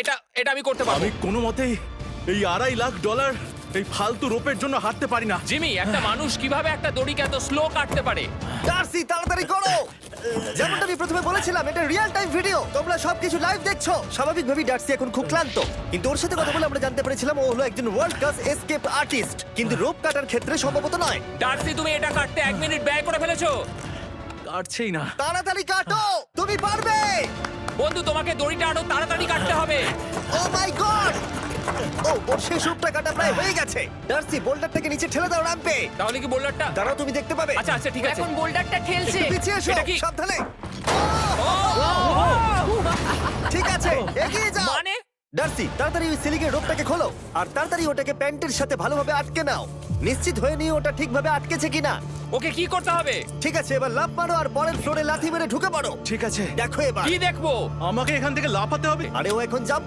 এটা এটা আমি করতে পারবো। আমি কোনো মতেই এই $2.5 লাখ এই ফালতু রোপের জন্য হাঁটতে পারি না। জিমি, একটা মানুষ কিভাবে একটা দড়িকে এত স্লো কাটতে পারে? ডার্সি তাড়াতাড়ি করো। যেমনটা আমি প্রথমে বলেছিলাম, এটা রিয়েল টাইম ভিডিও, তোমরা সবকিছু লাইভ দেখছো। স্বাভাবিকভাবেই ডার্সি এখন খুব ক্লান্ত, কিন্তু ওর সাথে কথা বলে আমরা জানতে পেরেছিলাম ও হলো একজন ওয়ার্ল্ড ক্লাস এসকেপ আর্টিস্ট, কিন্তু রোপ কাটার ক্ষেত্রে সম্ভবত নয়। ডার্সি, তুমি এটা কাটতে 1 মিনিট ব্যয় করে ফেলেছো। কাটছেই না। তাড়াতাড়ি কাটো, তুমি পারবে। বন্ধু, তোমাকে দড়িটা আরো তাড়াতাড়ি কাটতে হবে। ও মাই গড! ও, ওর শেষ রূপটা কাটা প্রায় হয়ে গেছে। ডার্সি, বোল্ডারটাকে নিচে ঠেলে দাও রাম্পে। তাহলে কি বোল্ডারটা? দাঁড়াও, তুমি দেখতে পাবে। আচ্ছা আচ্ছা, ঠিক আছে। এখন বোল্ডারটা ঠেলছে। একটু পিছিয়ে এসো, এটা কি? সাবধানে। ও, ঠিক আছে, এগিয়ে যাও। মানে ডার্সি, তাড়াতাড়ি ওই সিলিংয়ের রোপটাকে খোলো আর তাড়াতাড়ি ওটাকে প্যান্টের সাথে ভালোভাবে আটকে নাও। নিশ্চিত হয়ে নিও ওটা ঠিকভাবে আটকেছে কিনা। ওকে কি করতে হবে? ঠিক আছে, এবার লাফ মারো আর পরের ফ্লোরে লাথি মেরে ঢুকে পড়ো। ঠিক আছে, দেখো এবার। কি দেখবো? আমাকে এখান থেকে লাফাতে হবে। আরে ও এখন জাম্প